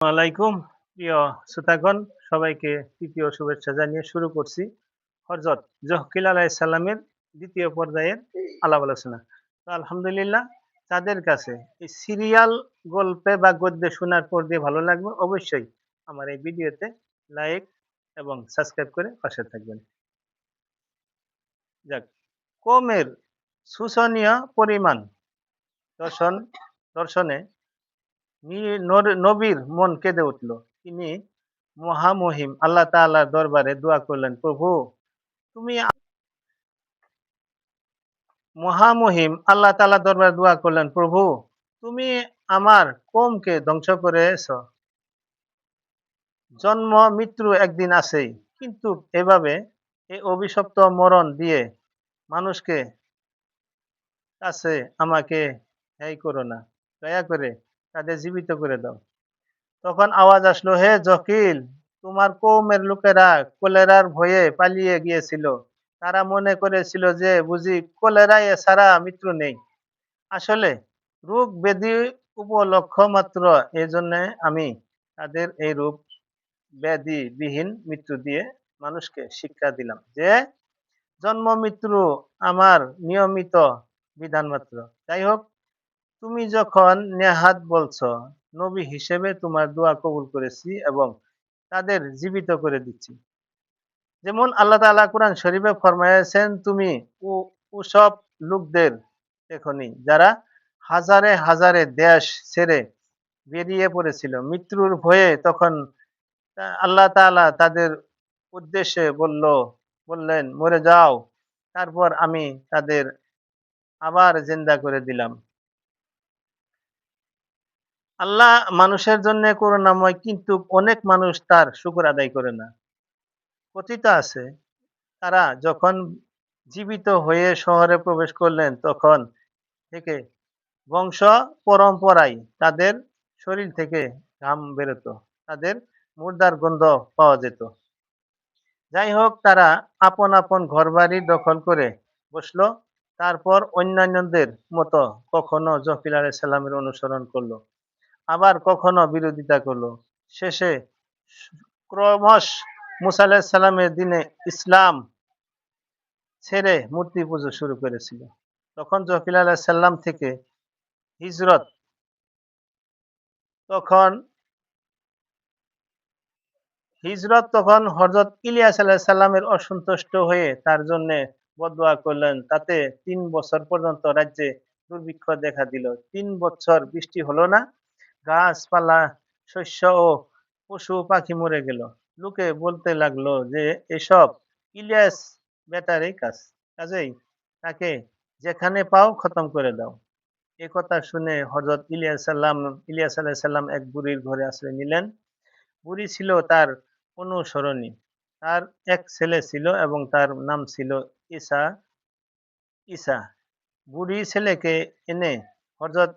আলাইকুম প্রিয় শ্রোতাগণ, সবাইকে তৃতীয় শুভেচ্ছা জানিয়ে শুরু করছি হযরত জহকিল আলাইহিস সালামের দ্বিতীয় পর্যায়ের আলাপ আলোচনা। তো আলহামদুলিল্লাহ, যাদের কাছে এই সিরিয়াল গল্পে বা গদ্যে শোনার পর দিয়ে ভালো লাগবে, অবশ্যই আমার এই ভিডিওতে লাইক এবং সাবস্ক্রাইব করে পাশে থাকবেন। যাক, কমের শোচনীয় পরিমাণ দর্শন দর্শনে নবীর মন কেঁদে উঠল। তিনি মহামহিম আল্লাহ তাআলার দরবারে দোয়া করলেন, প্রভু তুমি মহামহিম আল্লাহ তাআলার দরবারে দোয়া করলেন, প্রভু তুমি আমার কওমকে ধ্বংস করেছ। জন্ম মৃত্যু একদিন আছেই, কিন্তু এভাবে এই অভিশপ্ত মরণ দিয়ে মানুষকে কাছে আমাকে হেয় করো না, দয়া করে তাদের জীবিত করে দাও। তখন আওয়াজ আসলো, হে জকিল, তোমার কওমের লোকেরা কলেরার ভয়ে পালিয়ে গিয়েছিল। তারা মনে করেছিল যে বুঝি কলেরায় ছাড়া মৃত্যু নেই। আসলে রোগ ব্যাধি উপলক্ষ মাত্র, এজন্য আমি তাদের এই রোগ ব্যাধি বিহীন মৃত্যু দিয়ে মানুষকে শিক্ষা দিলাম যে জন্ম মৃত্যু আমার নিয়মিত বিধান মাত্র। যাই হোক, তুমি যখন নেহাত বলছো, নবী হিসেবে তোমার দোয়া কবুল করেছি এবং তাদের জীবিত করে দিচ্ছি। যেমন আল্লাহ তাআলা কুরআন শরীফে ফরমাইয়াছেন, তুমি ওসব লোকদের দেখনি যারা হাজারে হাজারে দেশ ছেড়ে বেরিয়ে পড়েছিল মৃত্যুর ভয়ে। তখন আল্লাহ তাআলা তাদের উদ্দেশ্যে বললেন, মরে যাও, তারপর আমি তাদের আবার জিন্দা করে দিলাম। আল্লাহ মানুষের জন্য করুণাময়, কিন্তু অনেক মানুষ তার শুকর আদায় করে না। কথিত আছে, তারা যখন জীবিত হয়ে শহরে প্রবেশ করলেন, তখন থেকে বংশ পরম্পরায় তাদের শরীর থেকে ঘাম বেরোত, তাদের মুর্দার গন্ধ পাওয়া যেত। যাই হোক, তারা আপন আপন ঘরবাড়ি দখল করে বসলো। তারপর অন্যান্যদের মতো কখনো জকির আলাইহিস সালামের অনুসরণ করলো, আবার কখনো বিরোধিতা করলো। শেষে ক্রমশ মুসা আলাইহিস সালামের দিনে ইসলাম ছেড়ে মূর্তি পুজো শুরু করেছিল। তখন জকির আলাইহিস সালাম থেকে হিজরত তখন তখন হযরত ইলিয়াস আলাইহিস সালামের অসন্তুষ্ট হয়ে তার জন্য বদদোয়া করলেন। তাতে ৩ বছর পর্যন্ত রাজ্যে দুর্ভিক্ষ দেখা দিল। ৩ বছর বৃষ্টি হলো না। গাছপালা, শস্য ও পশু পাখি মরে গেল। লোকে বলতে লাগলো যে এসব ইলিয়াস বেটারই কাজ। কাজেই তাকে যেখানে পাও খতম করে দাও। এ কথা শুনে হযরত ইলিয়াস আলাইহিস সালাম এক বুড়ির ঘরে আশ্রয় নিলেন। বুড়ি ছিল তার অনুসরণী। তার এক ছেলে ছিল এবং তার নাম ছিল ঈসা। ঈসা বুড়ি ছেলেকে এনে হযরত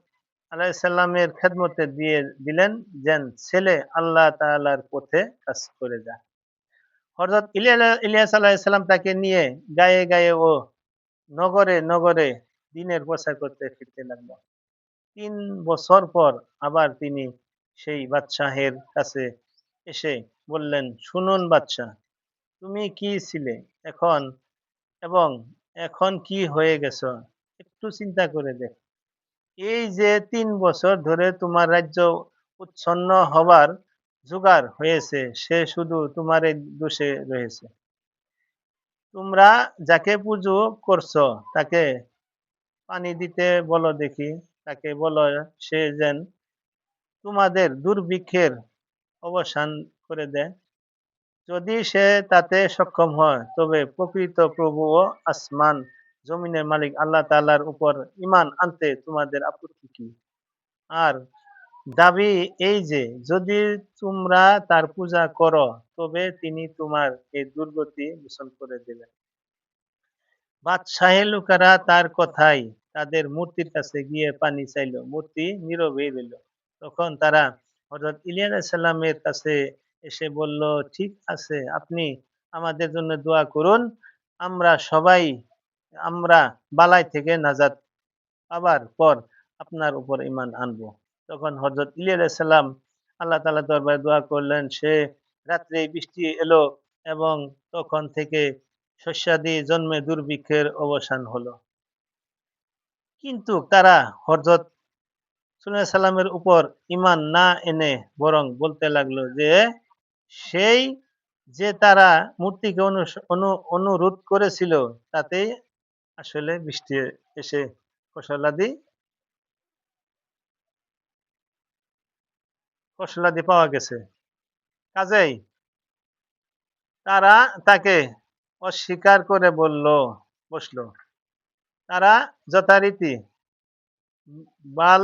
আলাইহিস সালামের খেদমতে দিয়ে দিলেন, যেন ছেলে আল্লাহ তাআলার পথে কাজ করে যায়। হযরত ইলিয়াস আলাইহিস সালাম তাকে নিয়ে গায়ে গায়ে ও নগরে নগরে দ্বীনের প্রচার করতে ফিরতে লাগলো। ৩ বছর পর আবার তিনি সেই বাদশাহের কাছে এসে বললেন, শুনুন বাদশাহ, তুমি কি ছিলে এখন এবং এখন কি হয়ে গেছো, একটু চিন্তা করে দেখ। এই যে ৩ বছর ধরে তোমার রাজ্য উচ্ছন্ন হবার জোগাড় হয়েছে, সে শুধু তোমার এই দোষে রয়েছে। তোমরা যাকে পুজো করছো তাকে পানি দিতে বলো দেখি, তাকে বলো সে যেন তোমাদের দুর্ভিক্ষের অবসান করে দেয়। যদি সে তাতে সক্ষম হয়, তবে প্রকৃত প্রভু ও আসমান জমিনের মালিক আল্লাহ তাআলার উপর ঈমান আনতে তোমাদের আপত্তি কি? আর দাবি এই যে যদি তোমরা তার পূজা করো, তবে তিনি তোমার এই দুর্গতি মোচন করে দেবেন। বাদশাহের লোকেরা তার কথায় তাদের মূর্তির কাছে গিয়ে পানি চাইল। মূর্তি নীরবেই রইল। তখন তারা হযরত ইলিয়াস আলাইহিস সালামের কাছে এসে বলল, ঠিক আছে, আপনি আমাদের জন্য দোয়া করুন। আমরা সবাই আমরা বালাই থেকে নাজাত পাবার পর আপনার উপর ঈমান আনবো। তখন হযরত ইলিয়াস আলাইহিস সালাম আল্লাহ তাআলার দরবারে দোয়া করলেন। সে রাত্রে বৃষ্টি এলো এবং তখন থেকে শস্যাদি জন্মে দুর্ভিক্ষের অবসান হলো। কিন্তু তারা হযরত সুলাইমান সাল্লামের উপর ঈমান না এনে বরং বলতে লাগলো যে, সেই যে তারা মূর্তিকে অনুরোধ করেছিল তাতেই আসলে বৃষ্টি এসে ফসলাদি পাওয়া গেছে। কাজেই তারা তাকে অস্বীকার করে বসল। তারা যথারীতি বাল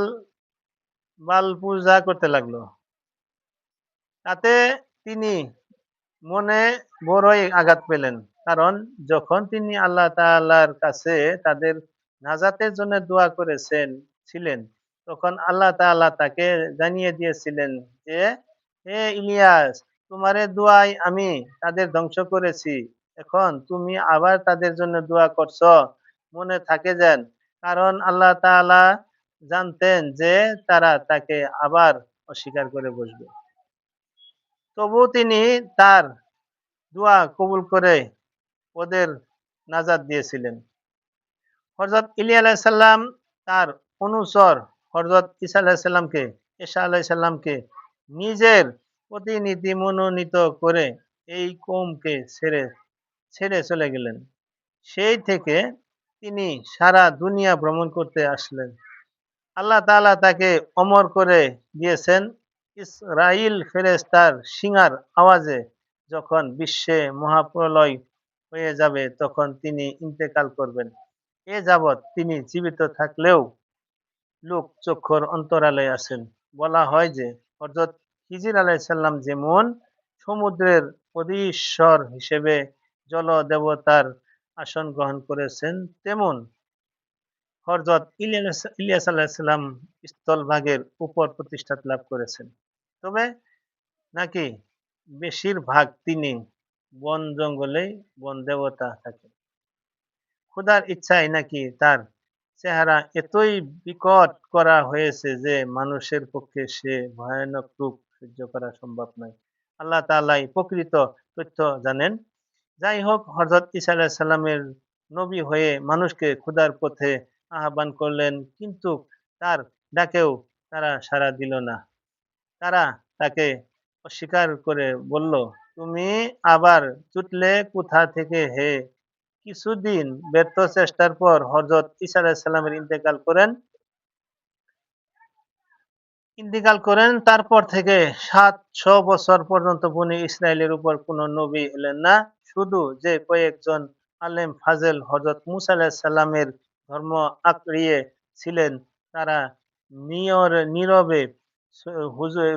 বাল পূজা করতে লাগলো। তাতে তিনি মনে বড়ই আঘাত পেলেন। কারণ যখন তিনি আল্লাহ তাআলার কাছে তাদের নাজাতের জন্য দোয়া ছিলেন, তখন আল্লাহ তাআলা তাকে জানিয়ে দিয়েছিলেন যে, হে ইলিয়াস, তোমার দোয়ায় আমি তাদের ধ্বংস করেছি। এখন তুমি আবার তাদের জন্য দোয়া করছ। মনে থাকে যেন। কারণ আল্লাহ তাআলা জানতেন যে তারা তাকে আবার অস্বীকার করে বসবে। তবুও তিনি তার দোয়া কবুল করে ওদের নাজাত দিয়েছিলেন। হযরত ইলিয়াস আলাইহিস সালাম তার অনুচর হযরত ঈসা আলাইহিস সালামকে নিজের প্রতিনিধি মনোনীত করে এই কওমকে ছেড়ে চলে গেলেন। সেই থেকে তিনি সারা দুনিয়া ভ্রমণ করতে আসলেন। আল্লাহ তাআলা তাকে অমর করে দিয়েছেন। ইসরাঈল ফেরেশতার শিঙার আওয়াজে যখন বিশ্বে মহাপ্রলয় হয়ে যাবে তখন তিনি ইন্তেকাল করবেন। এ যাবৎ তিনি জীবিত থাকলেও লোকচক্ষুর অন্তরালে আছেন। বলা হয় যে হযরত খিজির আলাইহিস সালাম যেমন সমুদ্রের অধীশ্বর হিসেবে জলদেবতার আসন গ্রহণ করেছেন, তেমন হযরত ইলিয়াস আলাইহিস সালাম স্থলভাগের উপর প্রতিষ্ঠা লাভ করেছেন। তবে নাকি বেশিরভাগ তিনি বন-জঙ্গলেই বন-দেবতা থাকেন। খোদার ইচ্ছায় নাকি তার চেহারা এতই বিকট করা হয়েছে যে মানুষের পক্ষে সে ভয়ানক রূপ সহ্য করা সম্ভব নয়। আল্লাহ তাআলাই প্রকৃত তথ্য জানেন। যাই হোক, হযরত ঈসা আলাইহিস সালামের নবী হয়ে মানুষকে খোদার পথে আহ্বান করলেন, কিন্তু তার ডাকেও তারা সাড়া দিল না। তারা তাকে অস্বীকার করে বলল, তুমি আবার ছুটলে কোথা থেকে হে? কিছুদিন ব্যর্থ চেষ্টার পর হযরত ঈসা আলাইহিস সালামের ইন্তেকাল করেন। তারপর থেকে ৭০০ বছর পর্যন্ত বনী ইসরাইলের উপর কোন নবী এলেন না। শুধু যে কয়েকজন আলেম ফাজেল হযরত মূসা আলাইহিস সালামের ধর্ম আঁকড়িয়ে ছিলেন, তারা নীরবে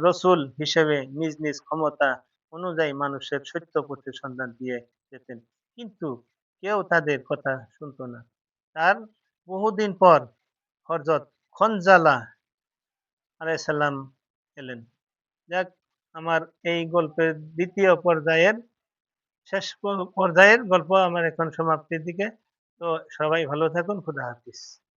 রসূল হিসেবে নিজ নিজ ক্ষমতা অনুযায়ী মানুষের সত্য পথের সন্ধান দিয়ে যেতেন। কিন্তু কেউ তাদের কথা শুনত না। তার বহুদিন পর হযরত খনজালা আলাইহিস সালাম এলেন। যাক, আমার এই গল্পের দ্বিতীয় পর্যায়ের পর্যায়ের গল্প আমার এখন সমাপ্তির দিকে। তো সবাই ভালো থাকুন। খোদা হাফেজ।